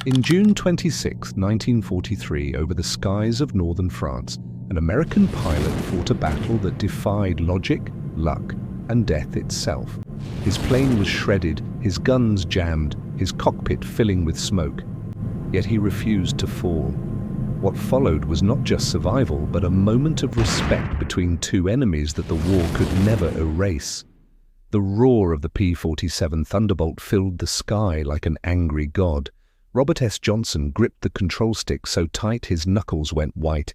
In June 26, 1943, over the skies of northern France, an American pilot fought a battle that defied logic, luck, and death itself. His plane was shredded, his guns jammed, his cockpit filling with smoke. Yet he refused to fall. What followed was not just survival, but a moment of respect between two enemies that the war could never erase. The roar of the P-47 Thunderbolt filled the sky like an angry god. Robert S. Johnson gripped the control stick so tight his knuckles went white.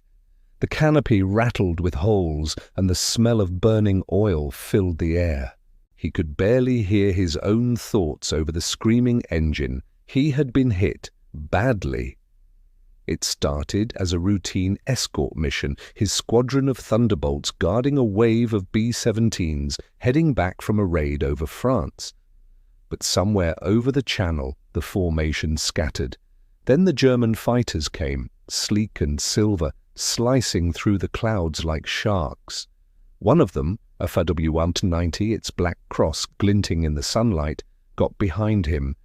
The canopy rattled with holes, and the smell of burning oil filled the air. He could barely hear his own thoughts over the screaming engine. He had been hit badly. It started as a routine escort mission, his squadron of Thunderbolts guarding a wave of B-17s heading back from a raid over France. But somewhere over the channel, the formation scattered. Then the German fighters came, sleek and silver, slicing through the clouds like sharks. One of them, a WWII, its black cross glinting in the sunlight, got behind him,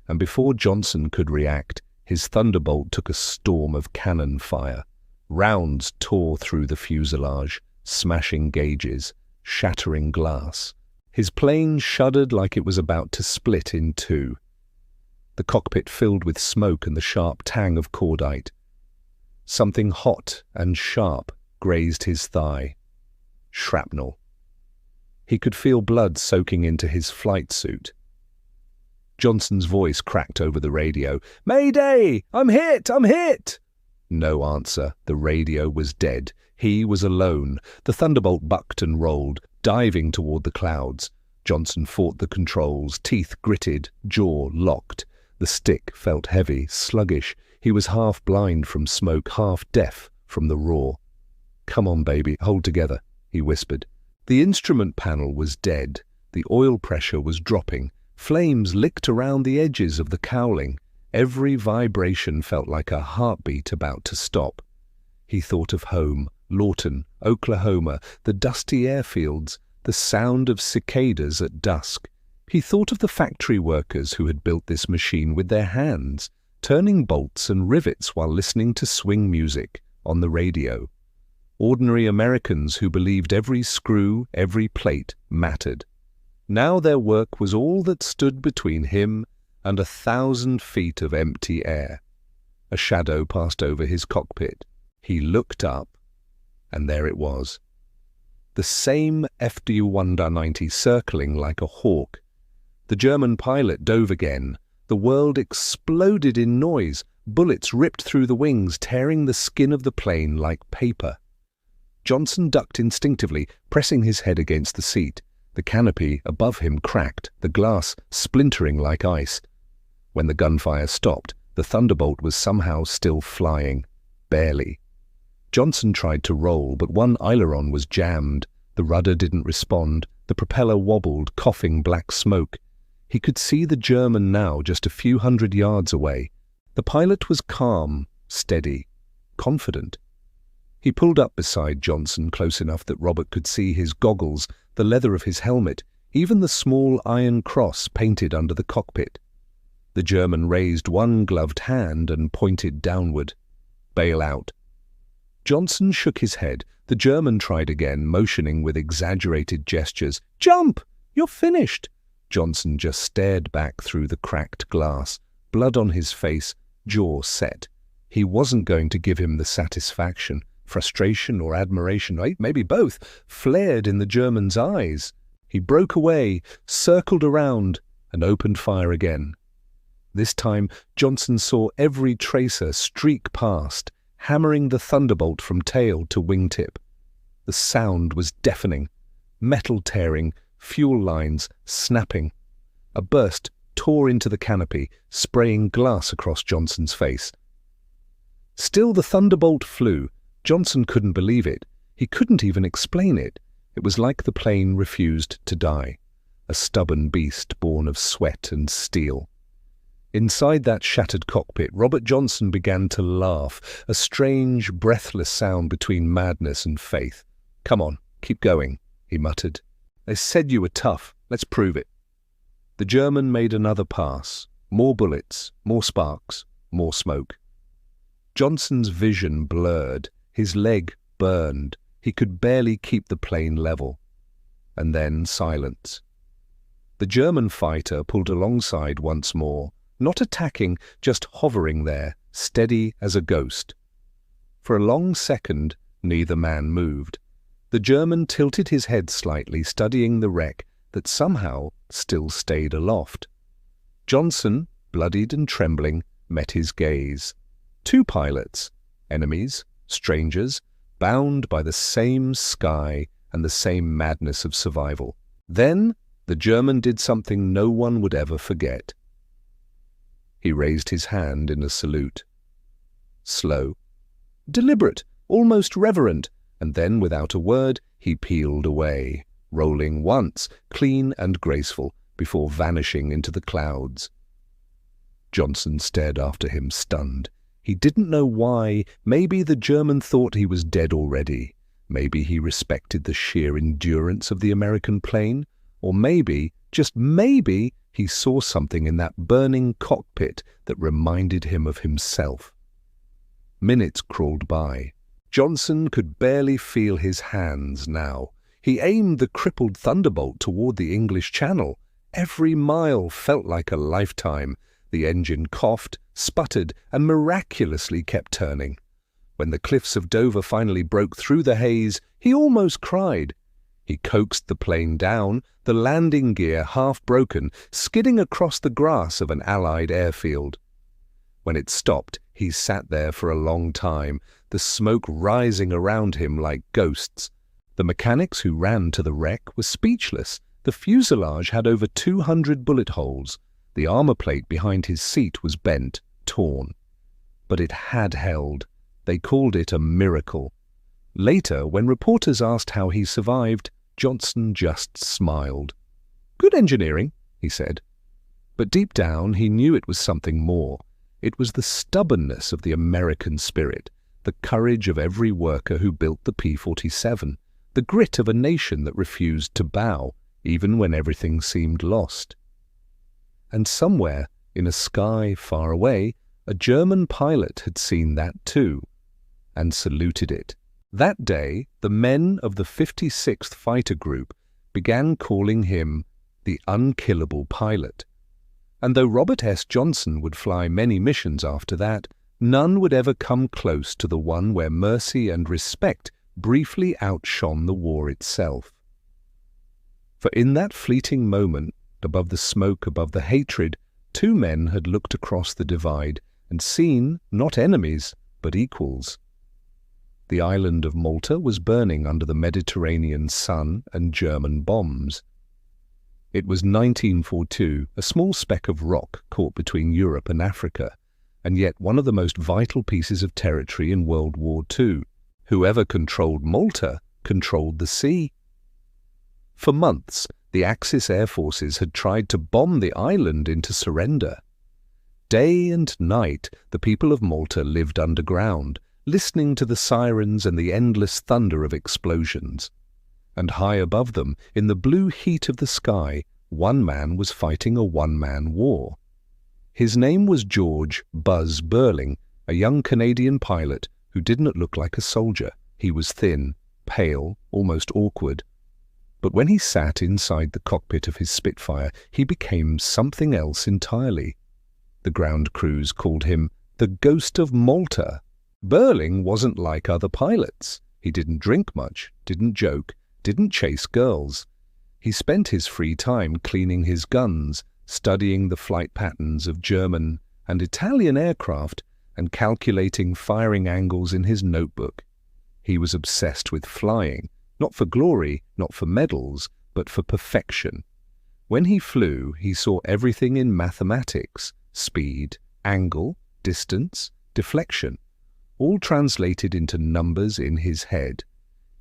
and before Johnson could react, his Thunderbolt took a storm of cannon fire. Rounds tore through the fuselage, smashing gauges, shattering glass. His plane shuddered like it was about to split in two. The cockpit filled with smoke and the sharp tang of cordite. Something hot and sharp grazed his thigh. Shrapnel. He could feel blood soaking into his flight suit. Johnson's voice cracked over the radio. "Mayday! I'm hit! I'm hit!" No answer. The radio was dead. He was alone. The Thunderbolt bucked and rolled, diving toward the clouds. Johnson fought the controls, teeth gritted, jaw locked. The stick felt heavy, sluggish. He was half blind from smoke, half deaf from the roar. "Come on, baby, hold together," he whispered. The instrument panel was dead. The oil pressure was dropping. Flames licked around the edges of the cowling. Every vibration felt like a heartbeat about to stop. He thought of home, Lawton, Oklahoma, the dusty airfields, the sound of cicadas at dusk. He thought of the factory workers who had built this machine with their hands, turning bolts and rivets while listening to swing music on the radio. Ordinary Americans who believed every screw, every plate mattered. Now their work was all that stood between him and 1,000 feet of empty air. A shadow passed over his cockpit. He looked up, and there it was. The same WWII circling like a hawk. The German pilot dove again. The world exploded in noise. Bullets ripped through the wings, tearing the skin of the plane like paper. Johnson ducked instinctively, pressing his head against the seat. The canopy above him cracked, the glass splintering like ice. When the gunfire stopped, the Thunderbolt was somehow still flying, barely. Johnson tried to roll, but one aileron was jammed. The rudder didn't respond. The propeller wobbled, coughing black smoke. He could see the German now just a few hundred yards away. The pilot was calm, steady, confident. He pulled up beside Johnson close enough that Robert could see his goggles, the leather of his helmet, even the small iron cross painted under the cockpit. The German raised one gloved hand and pointed downward. "Bail out." Johnson shook his head. The German tried again, motioning with exaggerated gestures. "Jump! You're finished!" Johnson just stared back through the cracked glass, blood on his face, jaw set. He wasn't going to give him the satisfaction. Frustration or admiration, maybe both, flared in the German's eyes. He broke away, circled around, and opened fire again. This time, Johnson saw every tracer streak past, hammering the Thunderbolt from tail to wingtip. The sound was deafening. Metal tearing, fuel lines snapping. A burst tore into the canopy, spraying glass across Johnson's face. Still the Thunderbolt flew. Johnson couldn't believe it. He couldn't even explain it. It was like the plane refused to die, a stubborn beast born of sweat and steel. Inside that shattered cockpit, Robert Johnson began to laugh, a strange, breathless sound between madness and faith. "Come on, keep going," he muttered. "They said you were tough. Let's prove it." The German made another pass. More bullets, more sparks, More smoke. Johnson's vision blurred, his leg burned. He could barely keep the plane level. And then silence. The German fighter pulled alongside once more, not attacking, just hovering there, steady as a ghost. For a long second, neither man moved. The German tilted his head slightly, studying the wreck that somehow still stayed aloft. Johnson, bloodied and trembling, met his gaze. Two pilots, enemies, strangers, bound by the same sky and the same madness of survival. Then the German did something no one would ever forget. He raised his hand in a salute. Slow, deliberate, almost reverent, and then without a word he peeled away, rolling once, clean and graceful, before vanishing into the clouds. Johnson stared after him, stunned. He didn't know why. Maybe the German thought he was dead already. Maybe he respected the sheer endurance of the American plane. Or maybe, just maybe, he saw something in that burning cockpit that reminded him of himself. Minutes crawled by. Johnson could barely feel his hands now. He aimed the crippled Thunderbolt toward the English Channel. Every mile felt like a lifetime. The engine coughed, sputtered, and miraculously kept turning. When the cliffs of Dover finally broke through the haze, he almost cried. He coaxed the plane down, the landing gear half broken, skidding across the grass of an Allied airfield. When it stopped, he sat there for a long time, the smoke rising around him like ghosts. The mechanics who ran to the wreck were speechless. The fuselage had over 200 bullet holes. The armor plate behind his seat was bent, torn. But it had held. They called it a miracle. Later, when reporters asked how he survived, Johnson just smiled. "Good engineering," he said. But deep down, he knew it was something more. It was the stubbornness of the American spirit, the courage of every worker who built the P-47, the grit of a nation that refused to bow, even when everything seemed lost. And somewhere, in a sky far away, a German pilot had seen that too, and saluted it. That day, the men of the 56th Fighter Group began calling him the Unkillable pilot. And though Robert S. Johnson would fly many missions after that, none would ever come close to the one where mercy and respect briefly outshone the war itself. For in that fleeting moment, above the smoke, above the hatred, two men had looked across the divide and seen not enemies, but equals. The island of Malta was burning under the Mediterranean sun and German bombs. It was 1942, a small speck of rock caught between Europe and Africa, and yet one of the most vital pieces of territory in World War II. Whoever controlled Malta controlled the sea. For months, the Axis air forces had tried to bomb the island into surrender. Day and night, the people of Malta lived underground, listening to the sirens and the endless thunder of explosions. And high above them, in the blue heat of the sky, one man was fighting a one-man war. His name was George "Buzz" Burling, a young Canadian pilot who didn't look like a soldier. He was thin, pale, almost awkward. But when he sat inside the cockpit of his Spitfire, he became something else entirely. The ground crews called him the Ghost of Malta. Burling wasn't like other pilots. He didn't drink much, didn't joke, didn't chase girls. He spent his free time cleaning his guns, studying the flight patterns of German and Italian aircraft, and calculating firing angles in his notebook. He was obsessed with flying, not for glory, not for medals, but for perfection. When he flew, he saw everything in mathematics: speed, angle, distance, deflection, all translated into numbers in his head.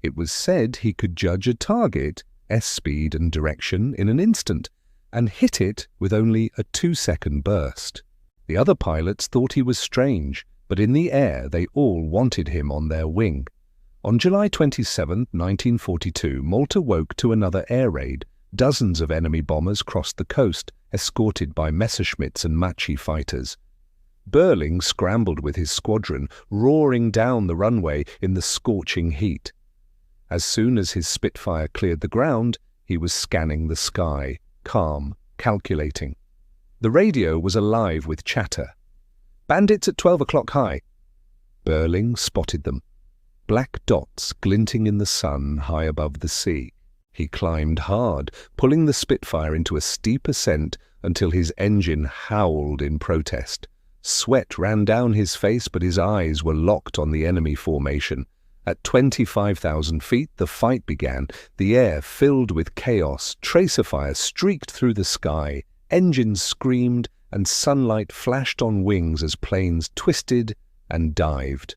It was said he could judge a target, s-speed and direction, in an instant, and hit it with only a 2-second burst. The other pilots thought he was strange, but in the air they all wanted him on their wing. On July 27, 1942, Malta woke to another air raid. Dozens of enemy bombers crossed the coast, escorted by Messerschmitts and Machi fighters. Burling scrambled with his squadron, roaring down the runway in the scorching heat. As soon as his Spitfire cleared the ground, he was scanning the sky, calm, calculating. The radio was alive with chatter. "Bandits at 12 o'clock high." Burling spotted them. Black dots glinting in the sun high above the sea. He climbed hard, pulling the Spitfire into a steep ascent until his engine howled in protest. Sweat ran down his face, but his eyes were locked on the enemy formation. At 25,000 feet, the fight began. The air filled with chaos. Tracer fire streaked through the sky. Engines screamed, and sunlight flashed on wings as planes twisted and dived.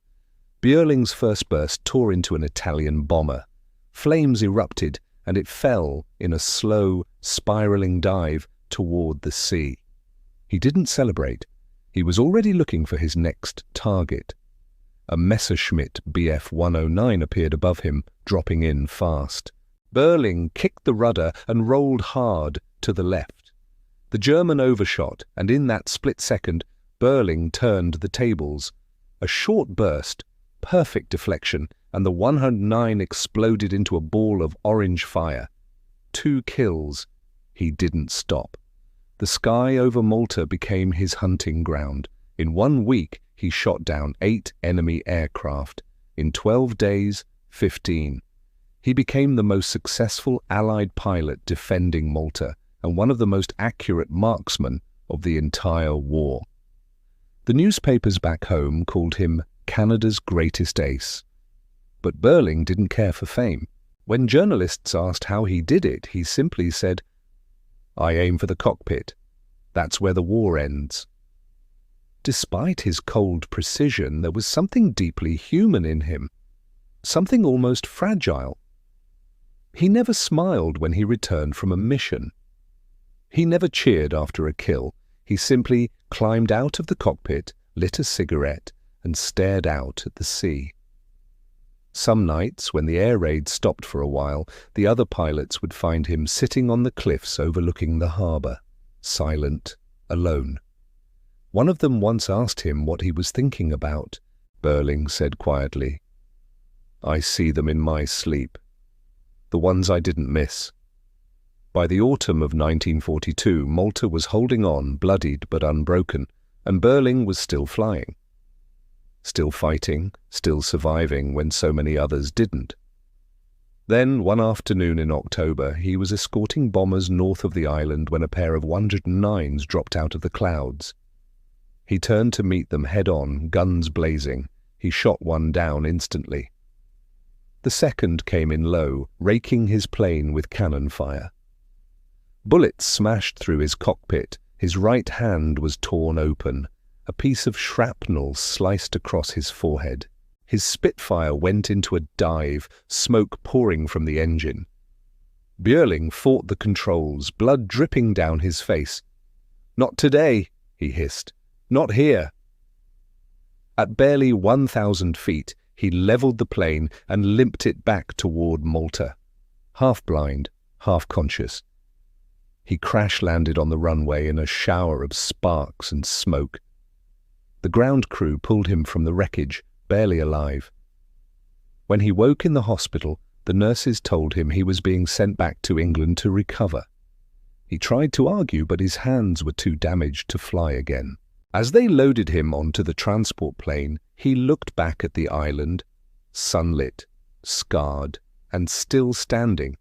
Burling's first burst tore into an Italian bomber. Flames erupted, and it fell in a slow, spiraling dive toward the sea. He didn't celebrate. He was already looking for his next target. A Messerschmitt Bf 109 appeared above him, dropping in fast. Burling kicked the rudder and rolled hard to the left. The German overshot, and in that split second, Burling turned the tables. A short burst, perfect deflection, and the 109 exploded into a ball of orange fire. 2 kills. He didn't stop. The sky over Malta became his hunting ground. In 1 week, he shot down 8 enemy aircraft. In 12 days, 15. He became the most successful Allied pilot defending Malta and one of the most accurate marksmen of the entire war. The newspapers back home called him Canada's greatest ace. But Burling didn't care for fame. When journalists asked how he did it, he simply said, "I aim for the cockpit. That's where the war ends." Despite his cold precision, there was something deeply human in him, something almost fragile. He never smiled when he returned from a mission. He never cheered after a kill. He simply climbed out of the cockpit, lit a cigarette, and stared out at the sea. Some nights, when the air raid stopped for a while, the other pilots would find him sitting on the cliffs overlooking the harbour, silent, alone. One of them once asked him what he was thinking about. Burling said quietly, "I see them in my sleep. The ones I didn't miss." By the autumn of 1942, Malta was holding on, bloodied but unbroken, and Burling was still flying. Still fighting, still surviving when so many others didn't. Then, one afternoon in October, he was escorting bombers north of the island when a pair of 109s dropped out of the clouds. He turned to meet them head-on, guns blazing. He shot one down instantly. The second came in low, raking his plane with cannon fire. Bullets smashed through his cockpit. His right hand was torn open. A piece of shrapnel sliced across his forehead. His Spitfire went into a dive, smoke pouring from the engine. Burling fought the controls, blood dripping down his face. "Not today," he hissed. "Not here." At barely 1,000 feet, he leveled the plane and limped it back toward Malta. Half blind, half conscious. He crash-landed on the runway in a shower of sparks and smoke. The ground crew pulled him from the wreckage, barely alive. When he woke in the hospital, the nurses told him he was being sent back to England to recover. He tried to argue, but his hands were too damaged to fly again. As they loaded him onto the transport plane, he looked back at the island, sunlit, scarred, and still standing.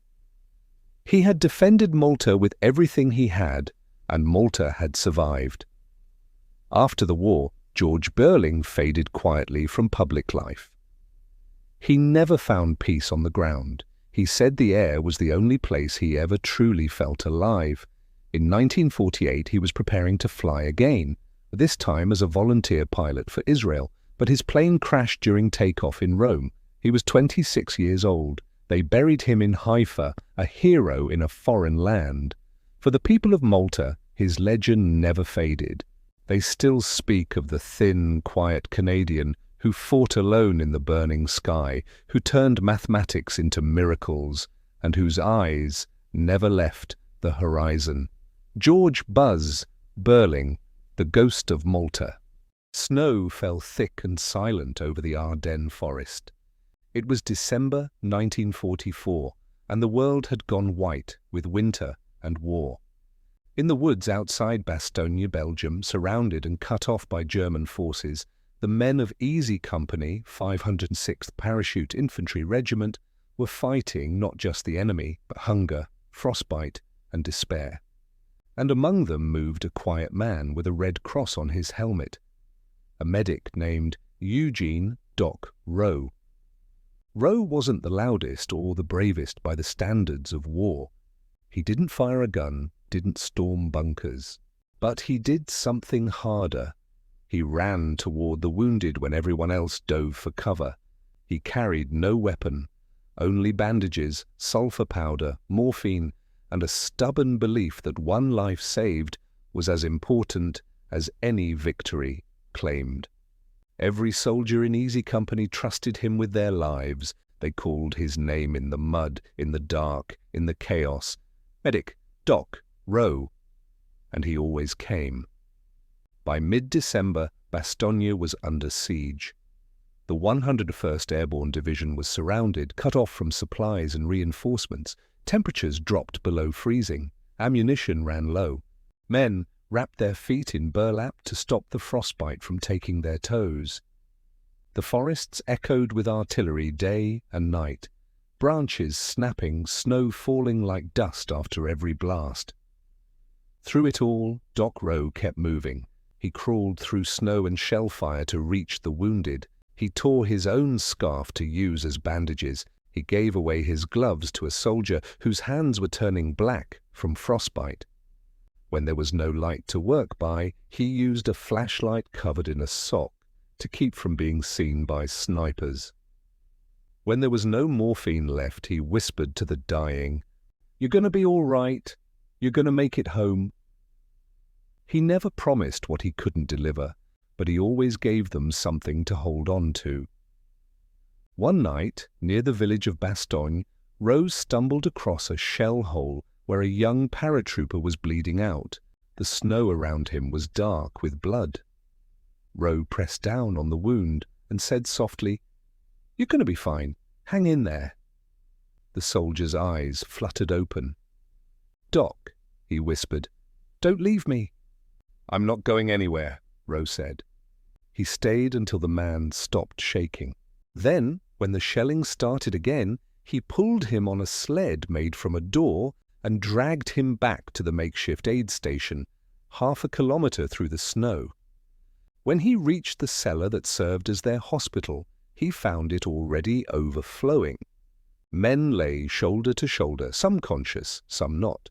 He had defended Malta with everything he had, and Malta had survived. After the war, George Burling faded quietly from public life. He never found peace on the ground. He said the air was the only place he ever truly felt alive. In 1948, he was preparing to fly again, this time as a volunteer pilot for Israel, but his plane crashed during takeoff in Rome. He was 26 years old. They buried him in Haifa, a hero in a foreign land. For the people of Malta, his legend never faded. They still speak of the thin, quiet Canadian who fought alone in the burning sky, who turned mathematics into miracles, and whose eyes never left the horizon. George "Buzz" Burling, the ghost of Malta. Snow fell thick and silent over the Ardennes forest. It was December 1944, and the world had gone white with winter and war. In the woods outside Bastogne, Belgium, surrounded and cut off by German forces, the men of Easy Company, 506th Parachute Infantry Regiment, were fighting not just the enemy, but hunger, frostbite, and despair. And among them moved a quiet man with a red cross on his helmet, a medic named Eugene "Doc" Rowe. Rowe wasn't the loudest or the bravest by the standards of war. He didn't fire a gun, didn't storm bunkers. But he did something harder. He ran toward the wounded when everyone else dove for cover. He carried no weapon, only bandages, sulfur powder, morphine, and a stubborn belief that one life saved was as important as any victory claimed. Every soldier in Easy Company trusted him with their lives. They called his name in the mud, in the dark, in the chaos. Medic, Doc, Rowe. And he always came. By mid-December, Bastogne was under siege. The 101st Airborne Division was surrounded, cut off from supplies and reinforcements. Temperatures dropped below freezing. Ammunition ran low. Men wrapped their feet in burlap to stop the frostbite from taking their toes. The forests echoed with artillery day and night, branches snapping, snow falling like dust after every blast. Through it all, Doc Rowe kept moving. He crawled through snow and shellfire to reach the wounded. He tore his own scarf to use as bandages. He gave away his gloves to a soldier whose hands were turning black from frostbite. When there was no light to work by, he used a flashlight covered in a sock to keep from being seen by snipers. When there was no morphine left, he whispered to the dying, "You're going to be all right. You're going to make it home." He never promised what he couldn't deliver, but he always gave them something to hold on to. One night, near the village of Bastogne, Rose stumbled across a shell hole where a young paratrooper was bleeding out. The snow around him was dark with blood. Rowe pressed down on the wound and said softly, "You're going to be fine. Hang in there." The soldier's eyes fluttered open. "Doc," he whispered, "don't leave me." "I'm not going anywhere," Rowe said. He stayed until the man stopped shaking. Then, when the shelling started again, he pulled him on a sled made from a door and dragged him back to the makeshift aid station, 1/2 kilometer through the snow. When he reached the cellar that served as their hospital, he found it already overflowing. Men lay shoulder to shoulder, some conscious, some not.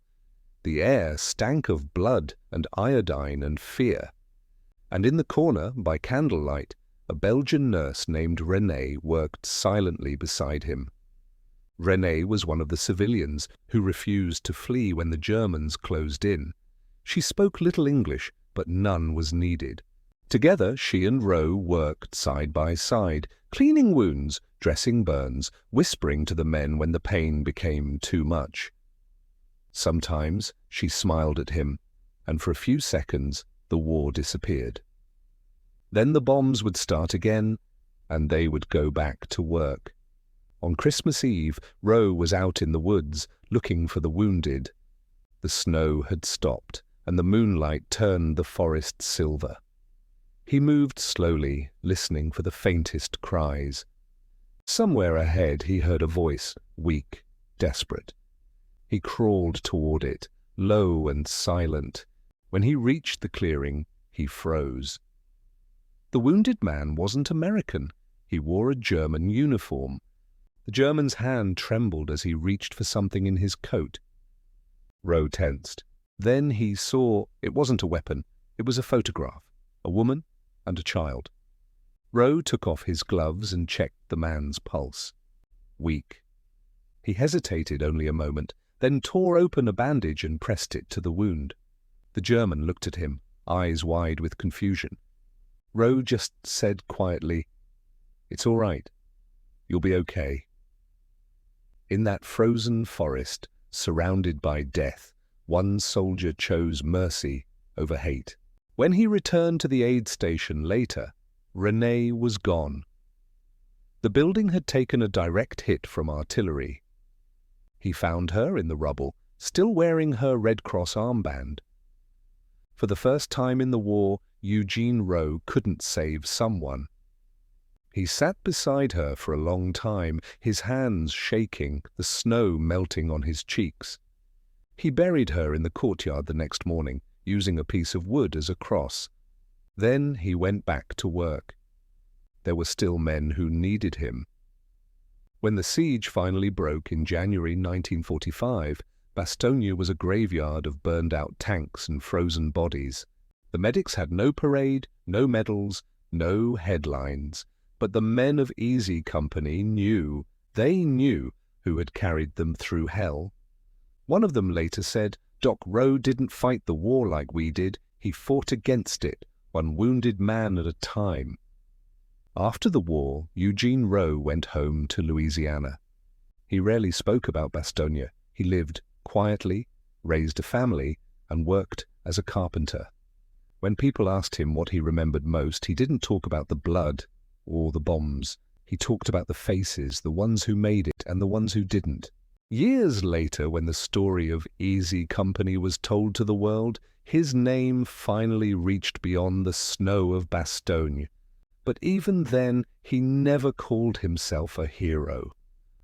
The air stank of blood and iodine and fear. And in the corner, by candlelight, a Belgian nurse named Renée worked silently beside him. Renée was one of the civilians who refused to flee when the Germans closed in. She spoke little English, but none was needed. Together, she and Rowe worked side by side, cleaning wounds, dressing burns, whispering to the men when the pain became too much. Sometimes she smiled at him, and for a few seconds the war disappeared. Then the bombs would start again, and they would go back to work. On Christmas Eve, Rowe was out in the woods, looking for the wounded. The snow had stopped, and the moonlight turned the forest silver. He moved slowly, listening for the faintest cries. Somewhere ahead he heard a voice, weak, desperate. He crawled toward it, low and silent. When he reached the clearing, he froze. The wounded man wasn't American. He wore a German uniform. The German's hand trembled as he reached for something in his coat. Rowe tensed. Then he saw it wasn't a weapon. It was a photograph, a woman and a child. Rowe took off his gloves and checked the man's pulse. Weak. He hesitated only a moment, then tore open a bandage and pressed it to the wound. The German looked at him, eyes wide with confusion. Rowe just said quietly, "It's all right. You'll be okay." In that frozen forest, surrounded by death, one soldier chose mercy over hate. When he returned to the aid station later, Renee was gone. The building had taken a direct hit from artillery. He found her in the rubble, still wearing her Red Cross armband. For the first time in the war, Eugene Rowe couldn't save someone. He sat beside her for a long time, his hands shaking, the snow melting on his cheeks. He buried her in the courtyard the next morning, using a piece of wood as a cross. Then he went back to work. There were still men who needed him. When the siege finally broke in January 1945, Bastogne was a graveyard of burned-out tanks and frozen bodies. The medics had no parade, no medals, no headlines. But the men of Easy Company knew, they knew, who had carried them through hell. One of them later said, "Doc Rowe didn't fight the war like we did. He fought against it, one wounded man at a time." After the war, Eugene Rowe went home to Louisiana. He rarely spoke about Bastogne. He lived quietly, raised a family, and worked as a carpenter. When people asked him what he remembered most, he didn't talk about the blood or the bombs. He talked about the faces, the ones who made it and the ones who didn't. Years later, when the story of Easy Company was told to the world, his name finally reached beyond the snow of Bastogne. But even then, he never called himself a hero.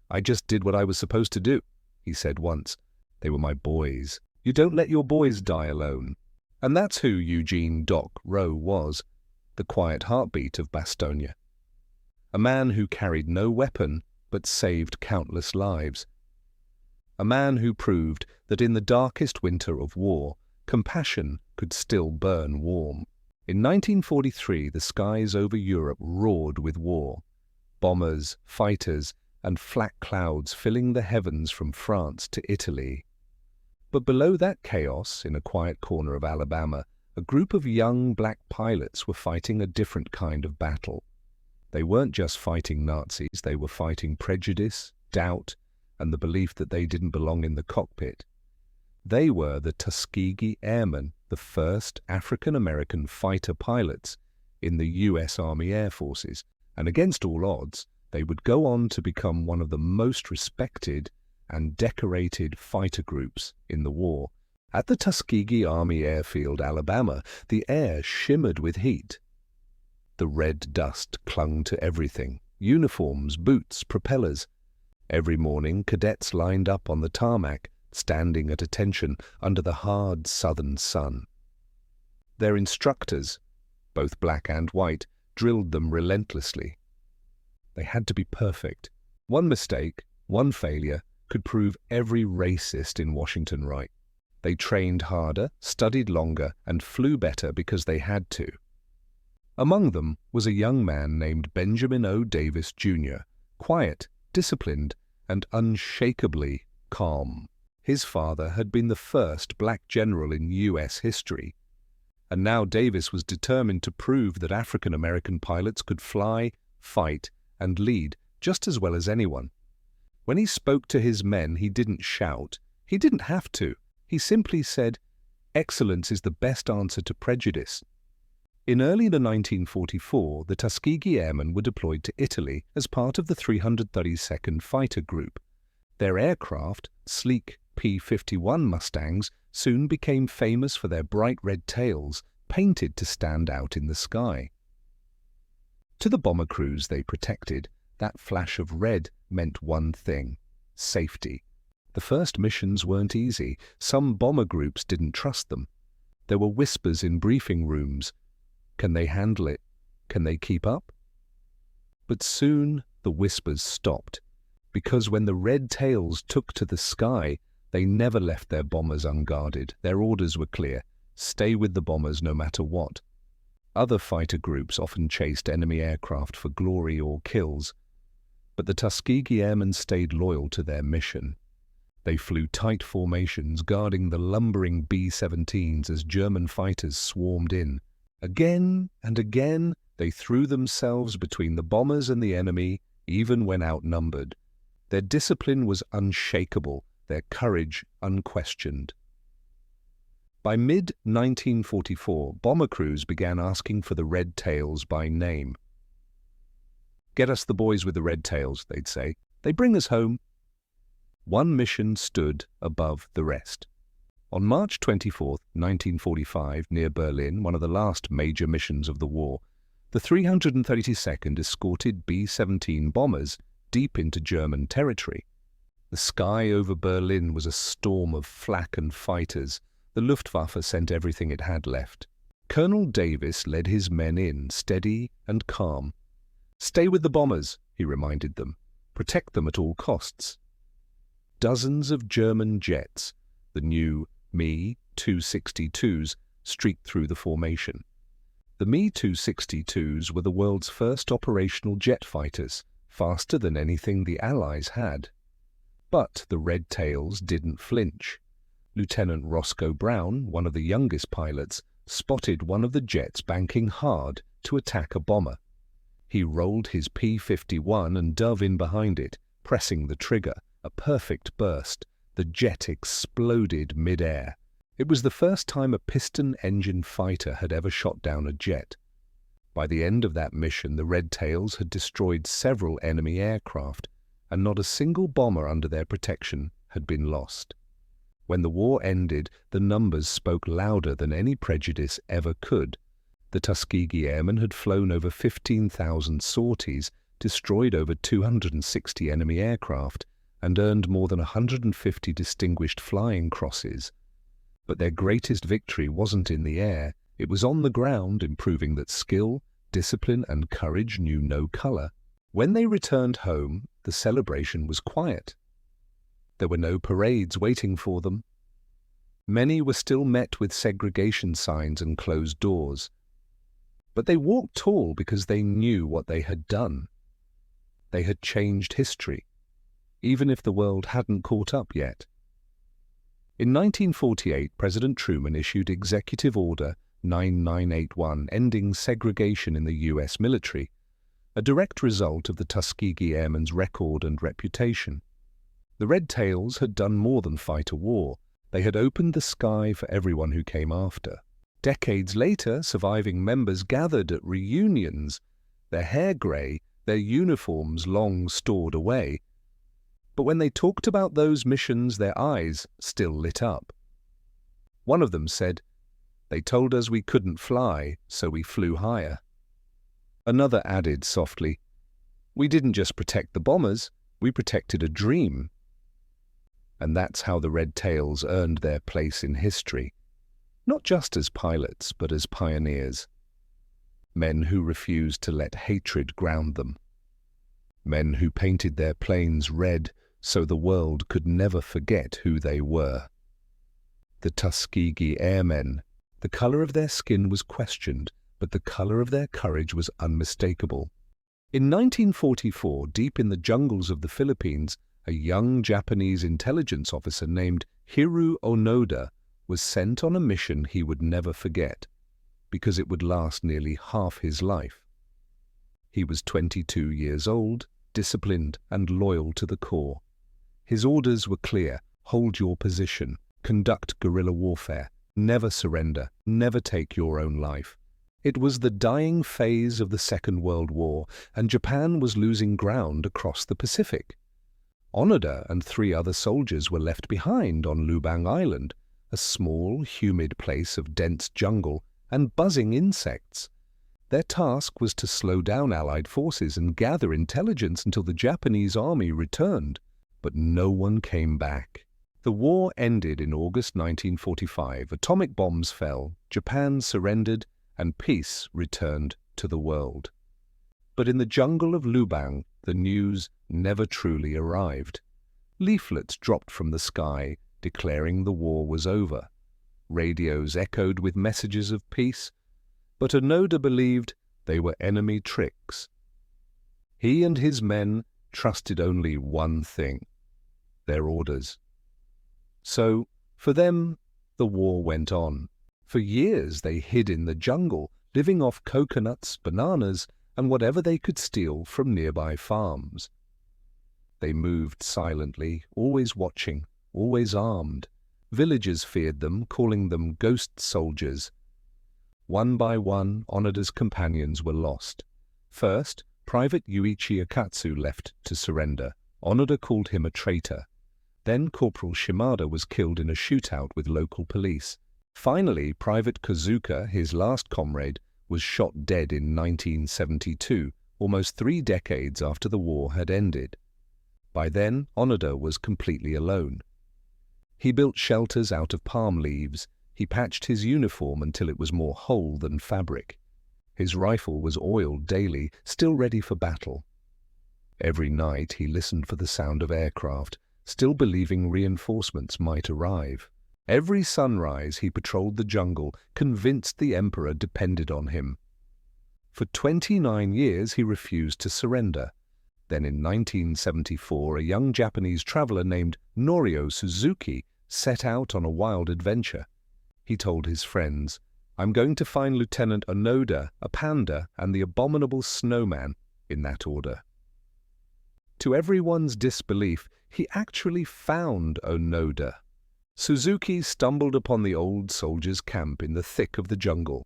"I just did what I was supposed to do," he said once. "They were my boys. You don't let your boys die alone." And that's who Eugene "Doc" Rowe was, the quiet heartbeat of Bastogne. A man who carried no weapon but saved countless lives. A man who proved that in the darkest winter of war, compassion could still burn warm. In 1943, the skies over Europe roared with war. Bombers, fighters, and flak clouds filling the heavens from France to Italy. But below that chaos, in a quiet corner of Alabama, a group of young black pilots were fighting a different kind of battle. They weren't just fighting Nazis, they were fighting prejudice, doubt, and the belief that they didn't belong in the cockpit. They were the Tuskegee Airmen, the first African-American fighter pilots in the U.S. Army Air Forces, and against all odds, they would go on to become one of the most respected and decorated fighter groups in the war. At the Tuskegee Army Airfield, Alabama, the air shimmered with heat. The red dust clung to everything: uniforms, boots, propellers. Every morning, cadets lined up on the tarmac, standing at attention under the hard southern sun. Their instructors, both black and white, drilled them relentlessly. They had to be perfect. One mistake, one failure, could prove every racist in Washington right. They trained harder, studied longer, and flew better because they had to. Among them was a young man named Benjamin O. Davis, Jr., quiet, disciplined, and unshakably calm. His father had been the first black general in U.S. history, and now Davis was determined to prove that African-American pilots could fly, fight, and lead just as well as anyone. When he spoke to his men, he didn't shout. He didn't have to. He simply said, "Excellence is the best answer to prejudice." In early 1944, the Tuskegee Airmen were deployed to Italy as part of the 332nd Fighter Group. Their aircraft, sleek P-51 Mustangs, soon became famous for their bright red tails, painted to stand out in the sky. To the bomber crews they protected, that flash of red meant one thing: safety. The first missions weren't easy. Some bomber groups didn't trust them. There were whispers in briefing rooms. Can they handle it? Can they keep up? But soon the whispers stopped, because when the red tails took to the sky, they never left their bombers unguarded. Their orders were clear: stay with the bombers no matter what. Other fighter groups often chased enemy aircraft for glory or kills, but the Tuskegee Airmen stayed loyal to their mission. They flew tight formations, guarding the lumbering B-17s as German fighters swarmed in. Again and again, they threw themselves between the bombers and the enemy, even when outnumbered. Their discipline was unshakable, their courage unquestioned. By mid-1944, bomber crews began asking for the red tails by name. "Get us the boys with the red tails," they'd say. "They bring us home." One mission stood above the rest. On March 24, 1945, near Berlin, one of the last major missions of the war, the 332nd escorted B-17 bombers deep into German territory. The sky over Berlin was a storm of flak and fighters. The Luftwaffe sent everything it had left. Colonel Davis led his men in, steady and calm. "Stay with the bombers," he reminded them. "Protect them at all costs." Dozens of German jets, the new Me-262s, streaked through the formation. The Me-262s were the world's first operational jet fighters, faster than anything the Allies had. But the Red Tails didn't flinch. Lieutenant Roscoe Brown, one of the youngest pilots, spotted one of the jets banking hard to attack a bomber. He rolled his P-51 and dove in behind it, pressing the trigger. A perfect burst. The jet exploded mid-air. It was the first time a piston-engine fighter had ever shot down a jet. By the end of that mission, the Red Tails had destroyed several enemy aircraft, and not a single bomber under their protection had been lost. When the war ended, the numbers spoke louder than any prejudice ever could. The Tuskegee Airmen had flown over 15,000 sorties, destroyed over 260 enemy aircraft, and earned more than 150 distinguished flying crosses. But their greatest victory wasn't in the air, it was on the ground, in proving that skill, discipline, and courage knew no color. When they returned home, the celebration was quiet. There were no parades waiting for them. Many were still met with segregation signs and closed doors. But they walked tall because they knew what they had done. They had changed history, even if the world hadn't caught up yet. In 1948, President Truman issued Executive Order 9981, ending segregation in the U.S. military, a direct result of the Tuskegee Airmen's record and reputation. The Red Tails had done more than fight a war. They had opened the sky for everyone who came after. Decades later, surviving members gathered at reunions, their hair grey, their uniforms long stored away. But when they talked about those missions, their eyes still lit up. One of them said, "They told us we couldn't fly, so we flew higher." Another added softly, "We didn't just protect the bombers, we protected a dream." And that's how the Red Tails earned their place in history, not just as pilots, but as pioneers. Men who refused to let hatred ground them. Men who painted their planes red so the world could never forget who they were. The Tuskegee Airmen. The color of their skin was questioned, but the color of their courage was unmistakable. In 1944, deep in the jungles of the Philippines, a young Japanese intelligence officer named Hiru Onoda was sent on a mission he would never forget, because it would last nearly half his life. He was 22 years old, disciplined and loyal to the core. His orders were clear: hold your position, conduct guerrilla warfare, never surrender, never take your own life. It was the dying phase of the Second World War, and Japan was losing ground across the Pacific. Onoda and 3 other soldiers were left behind on Lubang Island, a small, humid place of dense jungle and buzzing insects. Their task was to slow down Allied forces and gather intelligence until the Japanese army returned. But no one came back. The war ended in August 1945. Atomic bombs fell, Japan surrendered, and peace returned to the world. But in the jungle of Lubang, the news never truly arrived. Leaflets dropped from the sky, declaring the war was over. Radios echoed with messages of peace, but Onoda believed they were enemy tricks. He and his men trusted only one thing: their orders. So, for them, the war went on. For years they hid in the jungle, living off coconuts, bananas, and whatever they could steal from nearby farms. They moved silently, always watching, always armed. Villagers feared them, calling them ghost soldiers. One by one, Onoda's companions were lost. First, Private Yuichi Akatsu left to surrender. Onoda called him a traitor. Then Corporal Shimada was killed in a shootout with local police. Finally, Private Kazuka, his last comrade, was shot dead in 1972, almost 3 decades after the war had ended. By then, Onoda was completely alone. He built shelters out of palm leaves. He patched his uniform until it was more whole than fabric. His rifle was oiled daily, still ready for battle. Every night he listened for the sound of aircraft, still believing reinforcements might arrive. Every sunrise he patrolled the jungle, convinced the emperor depended on him. For 29 years he refused to surrender. Then in 1974, a young Japanese traveler named Norio Suzuki set out on a wild adventure. He told his friends, "I'm going to find Lieutenant Onoda, a panda, and the abominable snowman," in that order. To everyone's disbelief, he actually found Onoda. Suzuki stumbled upon the old soldiers' camp in the thick of the jungle.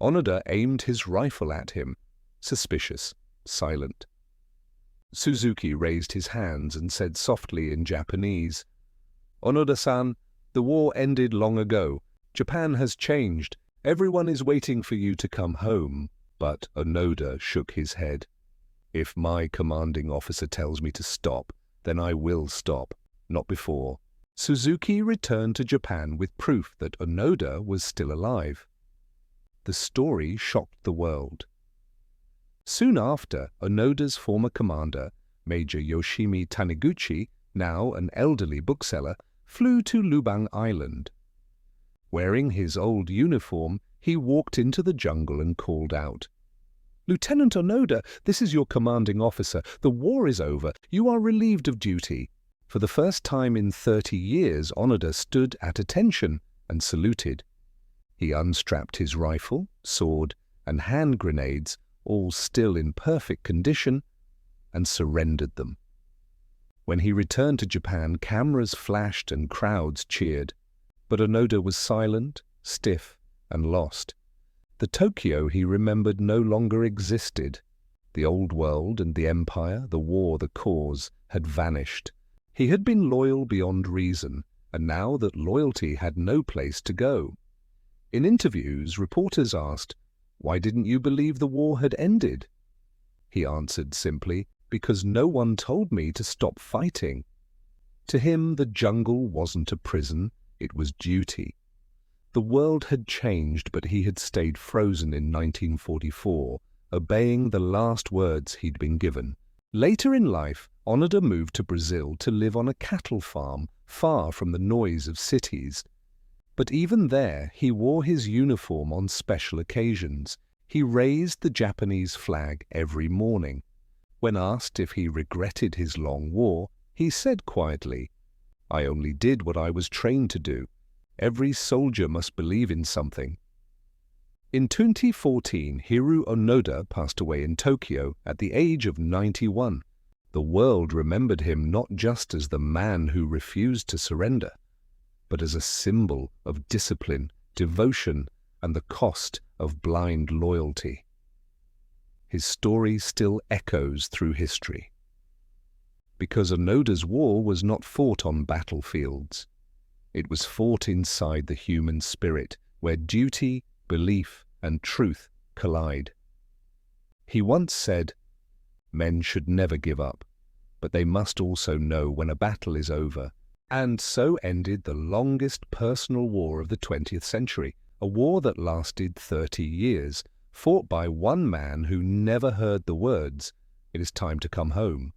Onoda aimed his rifle at him, suspicious, silent. Suzuki raised his hands and said softly in Japanese, "Onoda-san, the war ended long ago. Japan has changed. Everyone is waiting for you to come home." But Onoda shook his head. "If my commanding officer tells me to stop, then I will stop, not before." Suzuki returned to Japan with proof that Onoda was still alive. The story shocked the world. Soon after, Onoda's former commander, Major Yoshimi Taniguchi, now an elderly bookseller, flew to Lubang Island. Wearing his old uniform, he walked into the jungle and called out, "Lieutenant Onoda, this is your commanding officer. The war is over. You are relieved of duty." For the first time in 30 years, Onoda stood at attention and saluted. He unstrapped his rifle, sword, and hand grenades, all still in perfect condition, and surrendered them. When he returned to Japan, cameras flashed and crowds cheered. But Onoda was silent, stiff, and lost. The Tokyo he remembered no longer existed. The old world and the empire, the war, the cause, had vanished. He had been loyal beyond reason, and now that loyalty had no place to go. In interviews, reporters asked, "Why didn't you believe the war had ended?" He answered simply, "Because no one told me to stop fighting." To him, the jungle wasn't a prison, it was duty. The world had changed, but he had stayed frozen in 1944, obeying the last words he'd been given. Later in life, Onoda moved to Brazil to live on a cattle farm, far from the noise of cities. But even there, he wore his uniform on special occasions. He raised the Japanese flag every morning. When asked if he regretted his long war, he said quietly, "I only did what I was trained to do. Every soldier must believe in something." In 2014, Hiru Onoda passed away in Tokyo at the age of 91. The world remembered him not just as the man who refused to surrender, but as a symbol of discipline, devotion, and the cost of blind loyalty. His story still echoes through history. Because Onoda's war was not fought on battlefields. It was fought inside the human spirit, where duty, belief, and truth collide. He once said, "Men should never give up, but they must also know when a battle is over." And so ended the longest personal war of the 20th century, a war that lasted 30 years, fought by one man who never heard the words, "It is time to come home."